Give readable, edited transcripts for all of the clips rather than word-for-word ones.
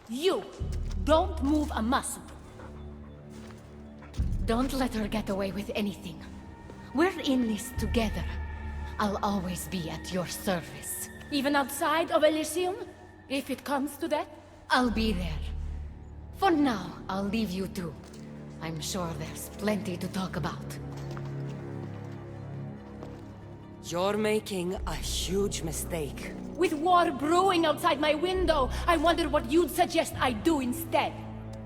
You! Don't move a muscle. Don't let her get away with anything. We're in this together. I'll always be at your service. Even outside of Elysium? If it comes to that? I'll be there. For now, I'll leave you two. I'm sure there's plenty to talk about. You're making a huge mistake. With war brewing outside my window, I wonder what you'd suggest I do instead.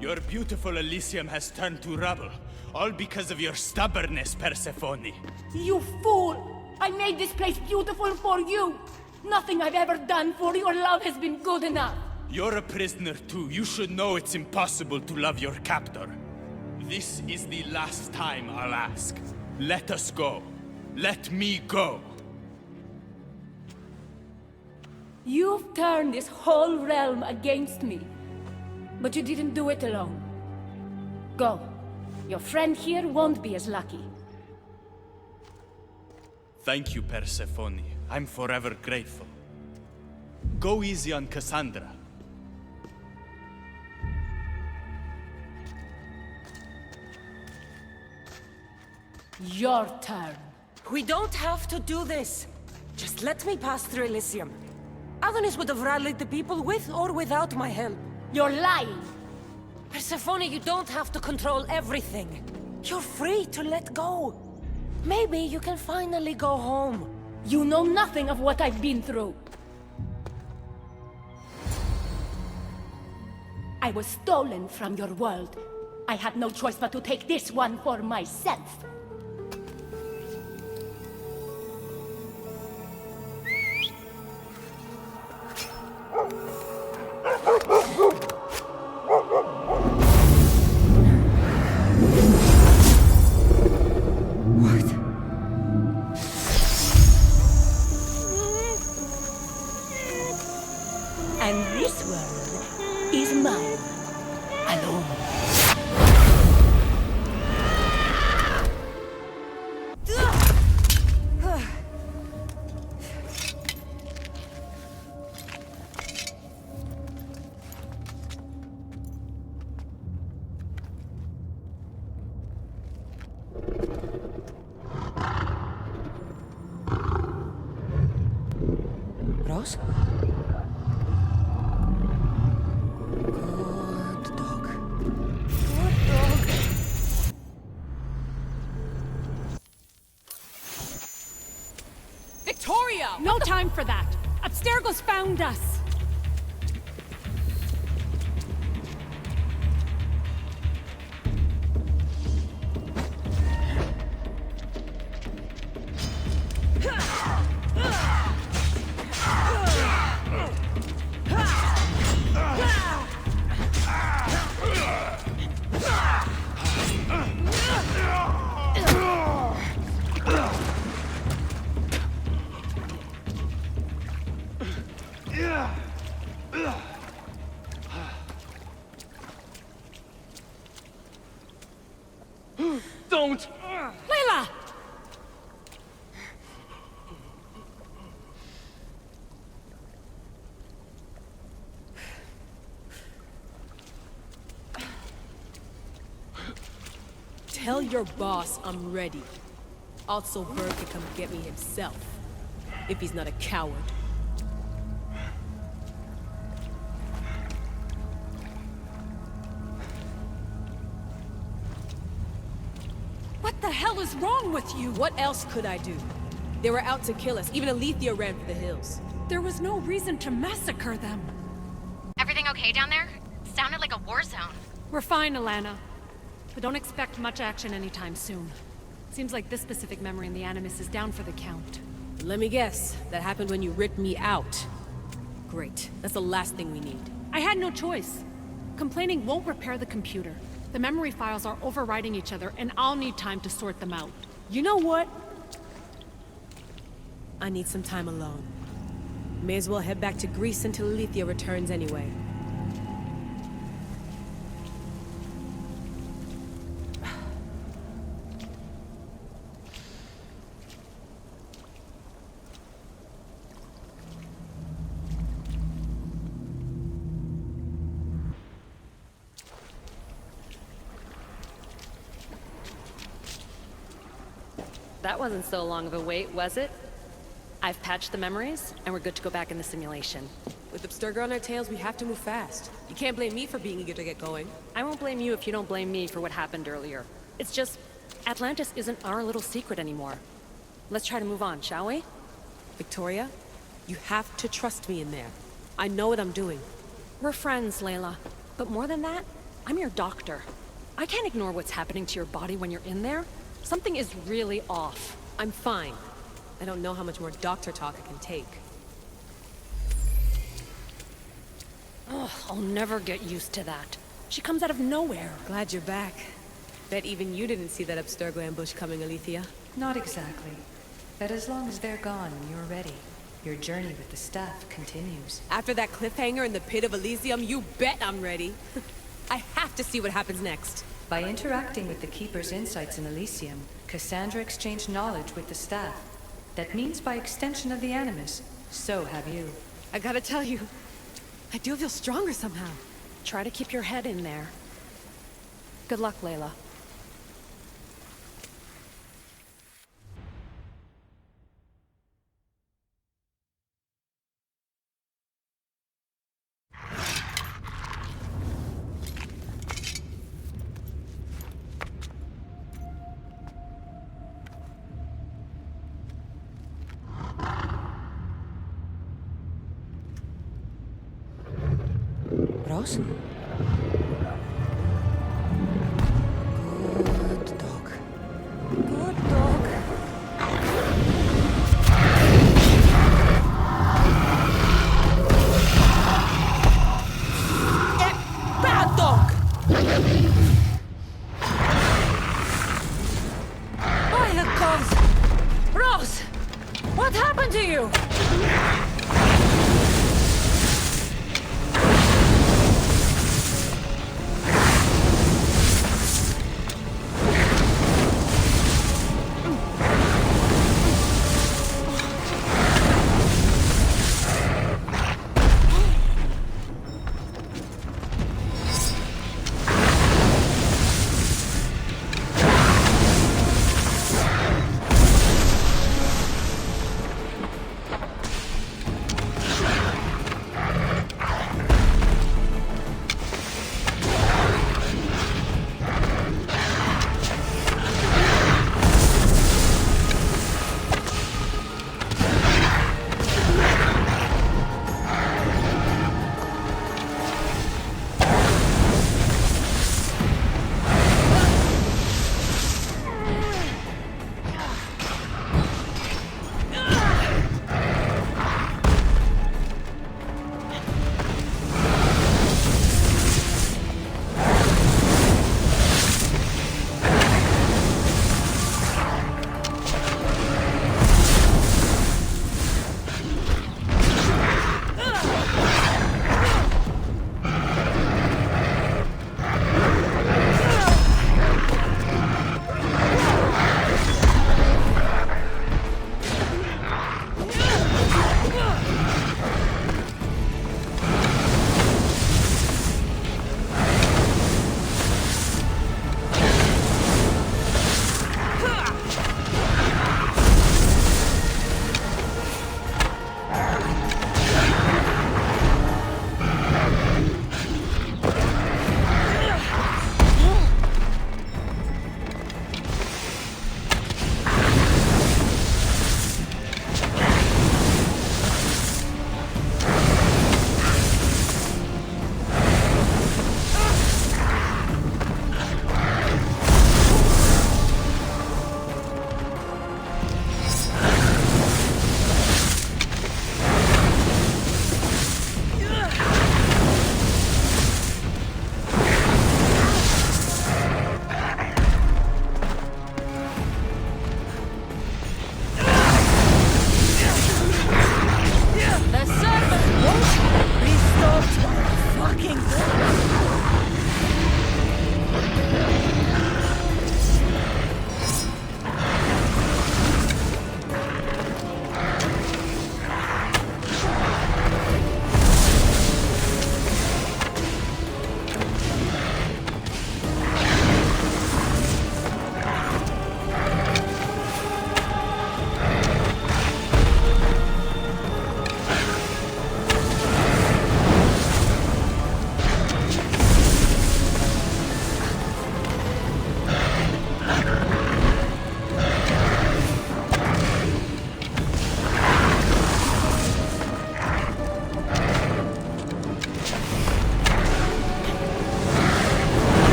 Your beautiful Elysium has turned to rubble, all because of your stubbornness, Persephone. You fool! I made this place beautiful for you! Nothing I've ever done for your love has been good enough! You're a prisoner too. You should know it's impossible to love your captor. This is the last time I'll ask. Let us go. Let me go. You've turned this whole realm against me. But you didn't do it alone. Go. Your friend here won't be as lucky. Thank you, Persephone. I'm forever grateful. Go easy on Cassandra. Your turn. We don't have to do this. Just let me pass through Elysium. Adonis would have rallied the people with or without my help. You're lying. Persephone, you don't have to control everything. You're free to let go. Maybe you can finally go home. You know nothing of what I've been through. I was stolen from your world. I had no choice but to take this one for myself. And this world is mine, alone. Rose? Good dog. Good dog. Victoria! No time for that! Abstergo's found us! Don't! Layla! Tell your boss I'm ready. Also, Bird can come get me himself. If he's not a coward. What the hell is wrong with you? What else could I do? They were out to kill us. Even Alethea ran for the hills. There was no reason to massacre them. Everything okay down there? Sounded like a war zone. We're fine, Alana. But don't expect much action anytime soon. Seems like this specific memory in the Animus is down for the count. Let me guess. That happened when you ripped me out. Great. That's the last thing we need. I had no choice. Complaining won't repair the computer. The memory files are overriding each other, and I'll need time to sort them out. You know what? I need some time alone. May as well head back to Greece until Alethea returns anyway. That wasn't so long of a wait, was it? I've patched the memories, and we're good to go back in the simulation. With Abstergo on our tails, we have to move fast. You can't blame me for being eager to get going. I won't blame you if you don't blame me for what happened earlier. It's just, Atlantis isn't our little secret anymore. Let's try to move on, shall we? Victoria, you have to trust me in there. I know what I'm doing. We're friends, Layla. But more than that, I'm your doctor. I can't ignore what's happening to your body when you're in there. Something is really off. I'm fine. I don't know how much more doctor talk I can take. Ugh, I'll never get used to that. She comes out of nowhere. Glad you're back. Bet even you didn't see that Abstergo ambush coming, Alethea. Not exactly. But as long as they're gone and you're ready, your journey with the staff continues. After that cliffhanger in the pit of Elysium, you bet I'm ready. I have to see what happens next. By interacting with the Keeper's insights in Elysium, Cassandra exchanged knowledge with the staff. That means by extension of the Animus, so have you. I gotta tell you, I do feel stronger somehow. Try to keep your head in there. Good luck, Layla. Rose? Good dog. Good dog. Bad dog! By the gods! Rose! What happened to you?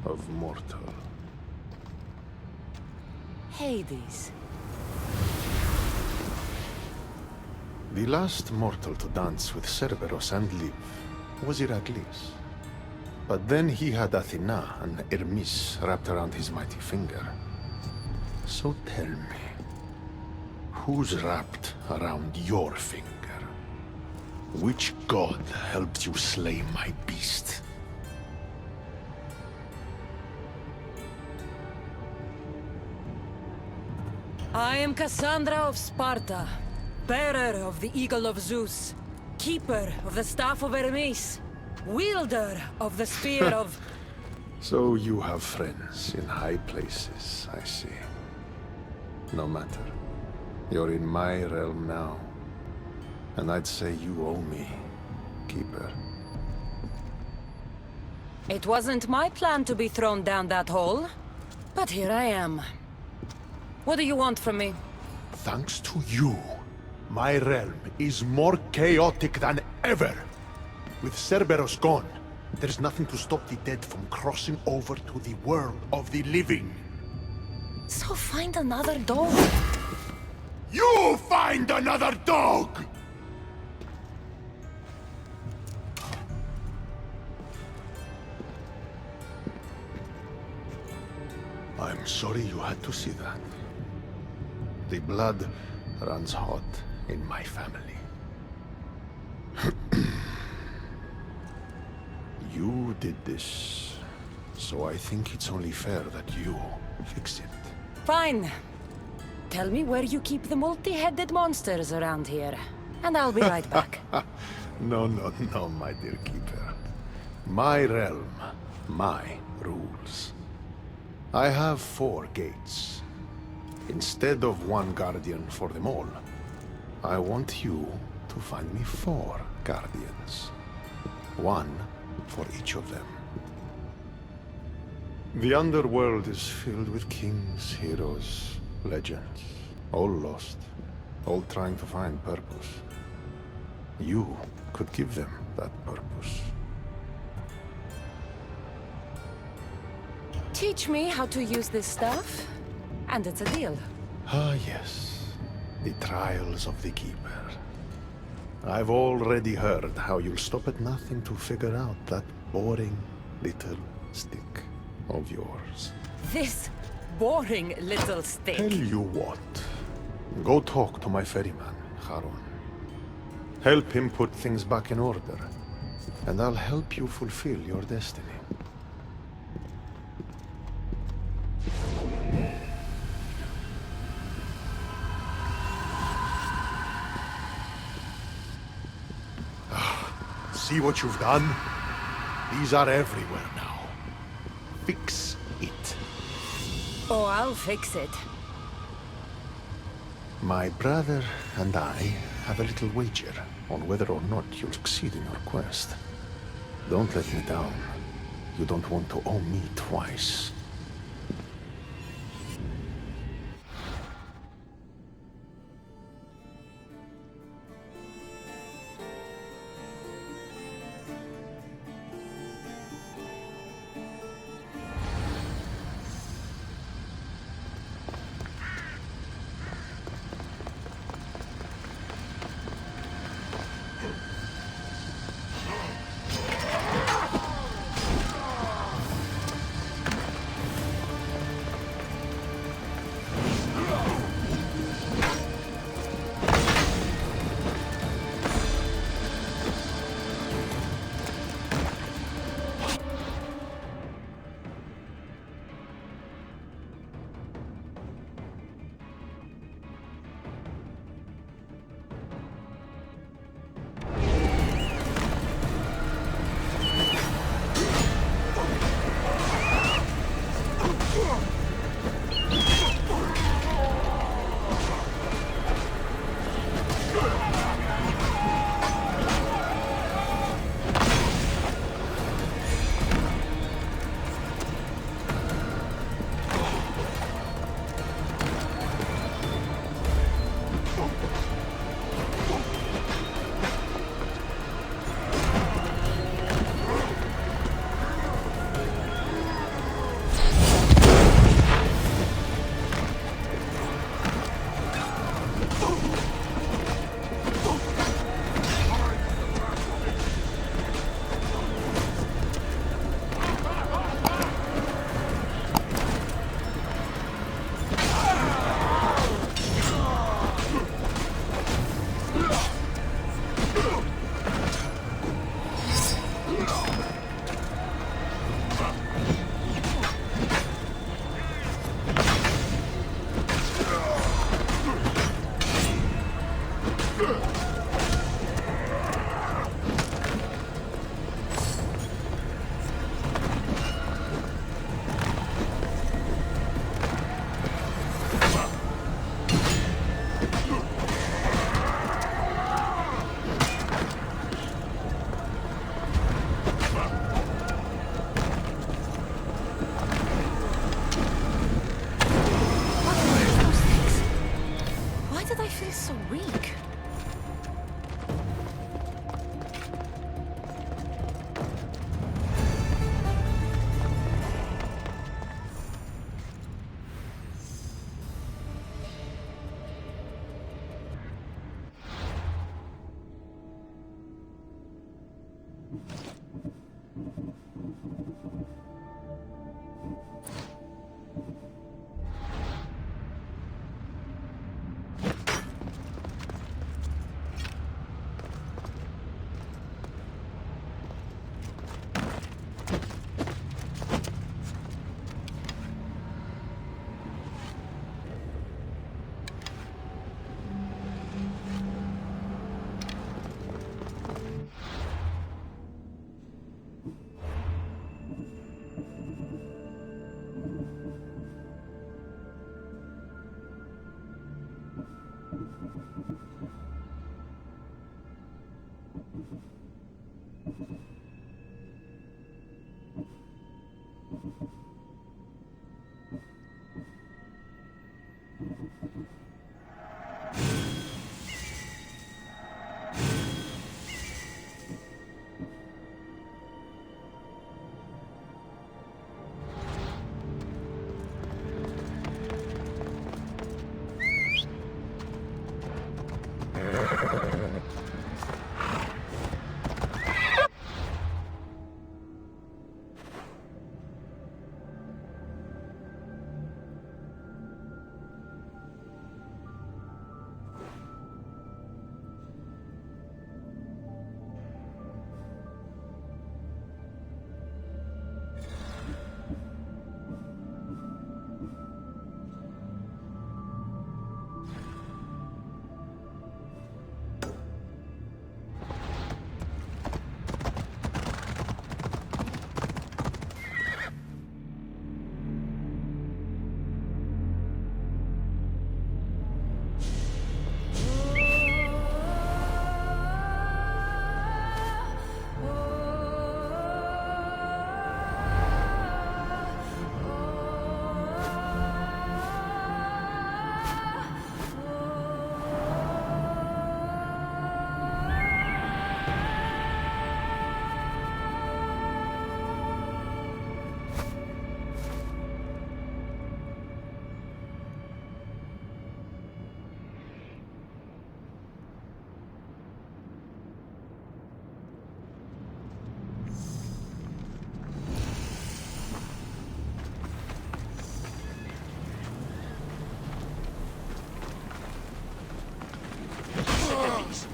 of mortal. Hades. The last mortal to dance with Cerberus and live was Heracles. But then he had Athena and Hermes wrapped around his mighty finger. So tell me, who's wrapped around your finger? Which god helped you slay my beast? I am Cassandra of Sparta, bearer of the Eagle of Zeus, keeper of the Staff of Hermes, wielder of the Spear of... So you have friends in high places, I see. No matter. You're in my realm now. And I'd say you owe me, Keeper. It wasn't my plan to be thrown down that hole, but here I am. What do you want from me? Thanks to you, my realm is more chaotic than ever. With Cerberus gone, there's nothing to stop the dead from crossing over to the world of the living. So find another dog. You find another dog! I'm sorry you had to see that. The blood runs hot in my family. You did this, so I think it's only fair that you fix it. Fine. Tell me where you keep the multi-headed monsters around here, and I'll be right back. No, my dear Keeper. My realm, my rules. I have 4 gates. Instead of 1 guardian for them all, I want you to find me 4 guardians. 1 for each of them. The underworld is filled with kings, heroes, legends. All lost. All trying to find purpose. You could give them that purpose. Teach me how to use this stuff, and it's a deal. Ah, yes. The trials of the Keeper. I've already heard how you'll stop at nothing to figure out that boring little stick of yours. This boring little stick. Tell you what. Go talk to my ferryman, Charon. Help him put things back in order, and I'll help you fulfill your destiny. See what you've done? These are everywhere now. Fix it. Oh, I'll fix it. My brother and I have a little wager on whether or not you'll succeed in your quest. Don't let me down. You don't want to owe me twice.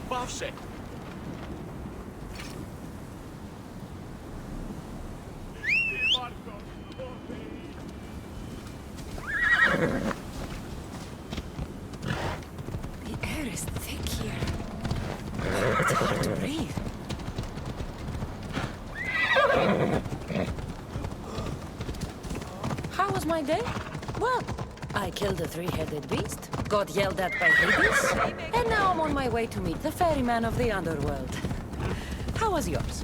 Bawsze! The air is thick here. It's hard to breathe. How was my day? Well, I killed a three-headed beast, got yelled at by Hades, and now I'm on my way to meet the ferryman of the underworld. How was yours?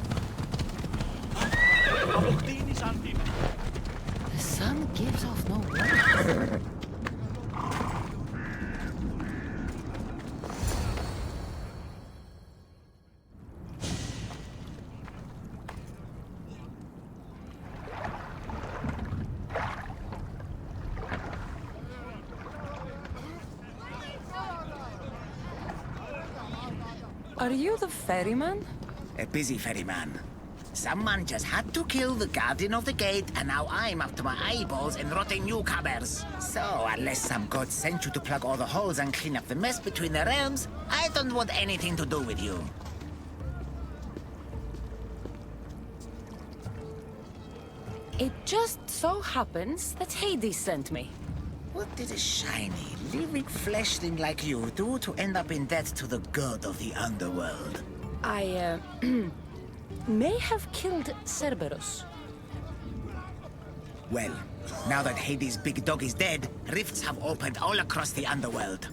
The sun gives off no warmth. Are you the ferryman? A busy ferryman. Someone just had to kill the guardian of the gate, and now I'm up to my eyeballs in rotting newcomers. So, unless some god sent you to plug all the holes and clean up the mess between the realms, I don't want anything to do with you. It just so happens that Hades sent me. What did a shiny, living fleshling like you do to end up in debt to the god of the underworld? I, may have killed Cerberus. Well, now that Hades' big dog is dead, rifts have opened all across the underworld.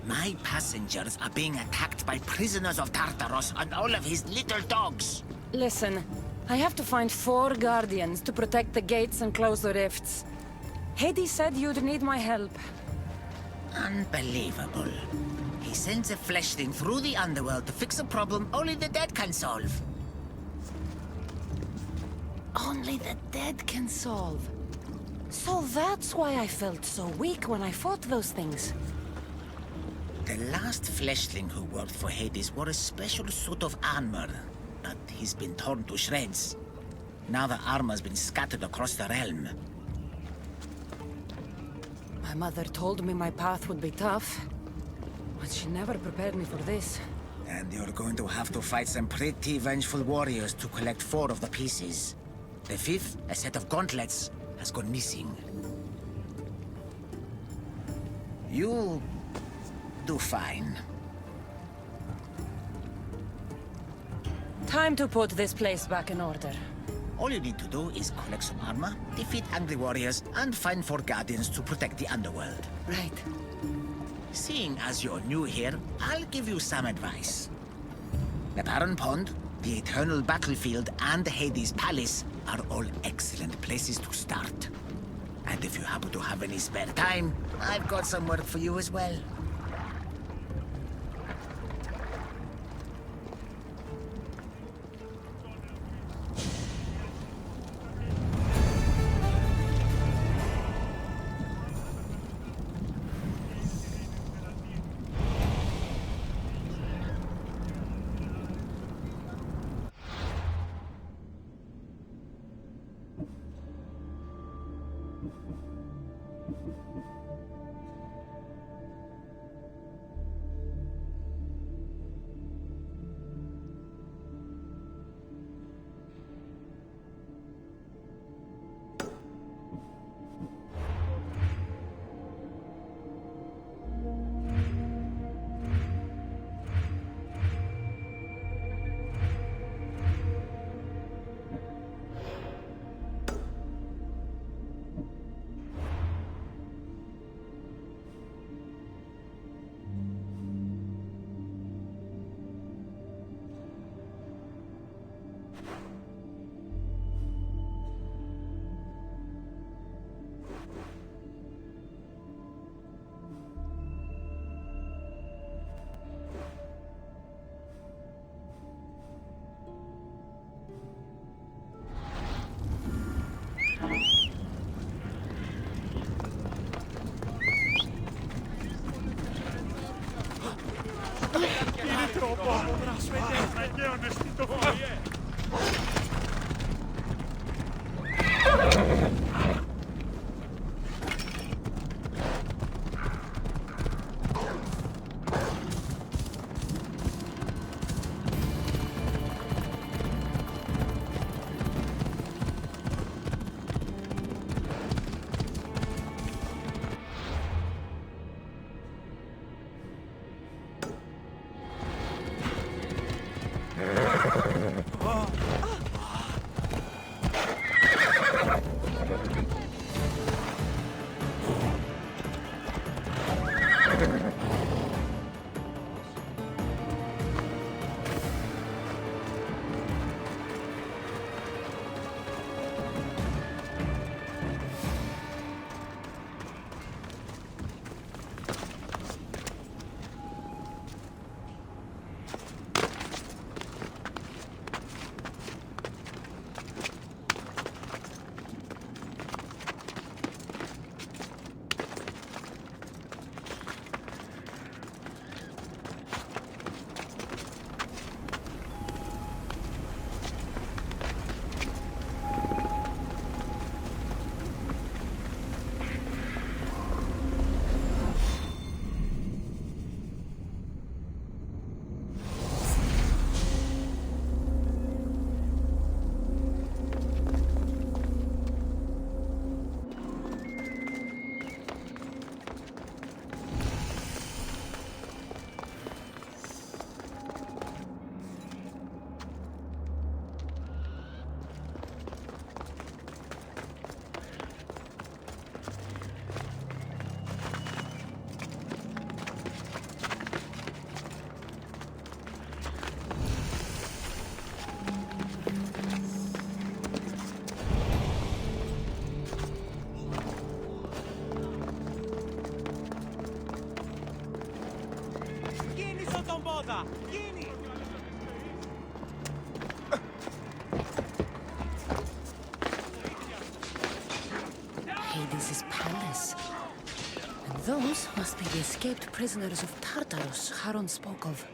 My passengers are being attacked by prisoners of Tartaros and all of his little dogs. Listen, I have to find 4 guardians to protect the gates and close the rifts. Hades said you'd need my help. Unbelievable. He sends a fleshling through the underworld to fix a problem only the dead can solve. Only the dead can solve. So that's why I felt so weak when I fought those things. The last fleshling who worked for Hades wore a special suit of armor, but he's been torn to shreds. Now the armor's been scattered across the realm. My mother told me my path would be tough, but she never prepared me for this. And you're going to have to fight some pretty vengeful warriors to collect 4 of the pieces. The 5th, a set of gauntlets, has gone missing. You'll do fine. Time to put this place back in order. All you need to do is collect some armor, defeat angry warriors, and find 4 guardians to protect the underworld. Right. Seeing as you're new here, I'll give you some advice. The Barren Pond, the Eternal Battlefield, and Hades' Palace are all excellent places to start. And if you happen to have any spare time, I've got some work for you as well. Hades' palace. And those must be the escaped prisoners of Tartarus Charon spoke of.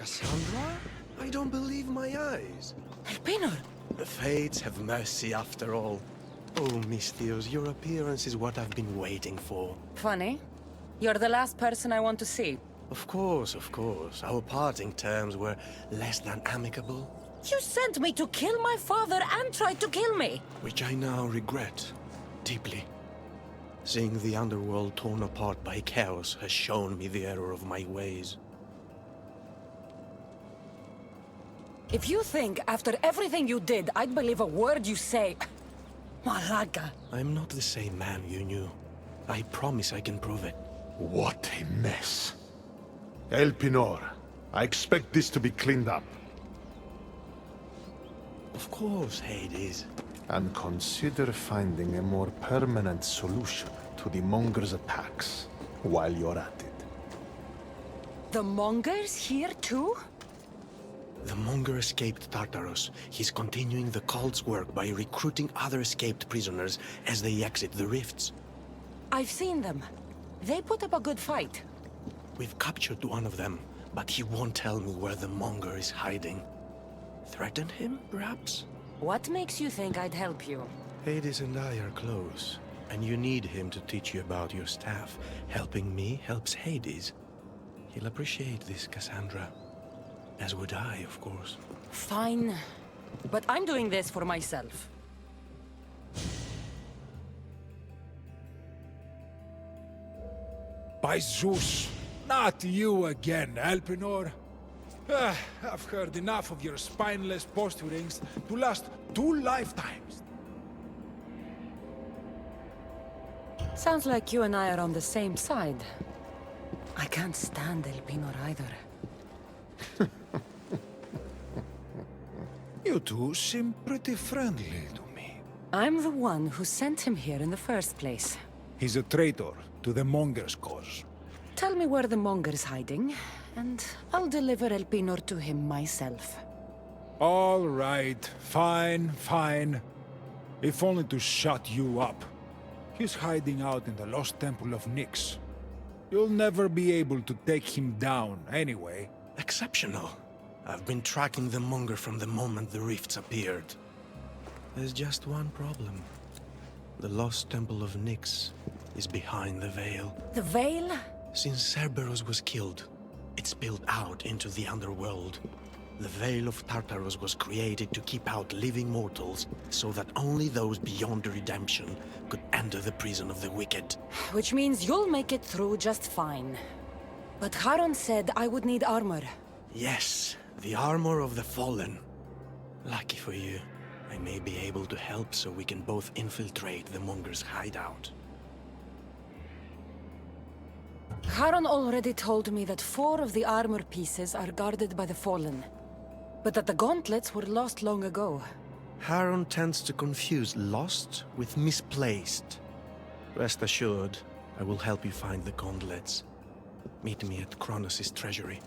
Cassandra? I don't believe my eyes. Elpenor! The fates have mercy after all. Oh, Misthios, your appearance is what I've been waiting for. Funny. You're the last person I want to see. Of course, of course. Our parting terms were less than amicable. You sent me to kill my father and tried to kill me! Which I now regret. Deeply. Seeing the underworld torn apart by chaos has shown me the error of my ways. If you think, after everything you did, I'd believe a word you say... Malaga. I'm not the same man you knew. I promise I can prove it. What a mess. Elpenor, I expect this to be cleaned up. Of course, Hades. And consider finding a more permanent solution to the Monger's attacks while you're at it. The Mongers here too? The Monger escaped Tartarus. He's continuing the cult's work by recruiting other escaped prisoners as they exit the rifts. I've seen them. They put up a good fight. We've captured one of them, but he won't tell me where the Monger is hiding. Threaten him, perhaps? What makes you think I'd help you? Hades and I are close, and you need him to teach you about your staff. Helping me helps Hades. He'll appreciate this, Cassandra. As would I, of course. Fine. But I'm doing this for myself. By Zeus, not you again, Elpenor. I've heard enough of your spineless posturings to last 2 lifetimes. Sounds like you and I are on the same side. I can't stand Elpenor either. You two seem pretty friendly to me. I'm the one who sent him here in the first place. He's a traitor to the Monger's cause. Tell me where the Monger's hiding, and I'll deliver Elpenor to him myself. All right, fine, fine. If only to shut you up. He's hiding out in the lost temple of Nyx. You'll never be able to take him down, anyway. Exceptional. I've been tracking the Monger from the moment the rifts appeared. There's just one problem. The lost temple of Nyx is behind the Veil. The Veil? Since Cerberus was killed, it spilled out into the underworld. The Veil of Tartarus was created to keep out living mortals, so that only those beyond redemption could enter the prison of the wicked. Which means you'll make it through just fine. But Charon said I would need armor. Yes, the armor of the fallen. Lucky for you, I may be able to help so we can both infiltrate the Monger's hideout. Charon already told me that 4 of the armor pieces are guarded by the Fallen, but that the gauntlets were lost long ago. Charon tends to confuse lost with misplaced. Rest assured, I will help you find the gauntlets. Meet me at Kronos' treasury.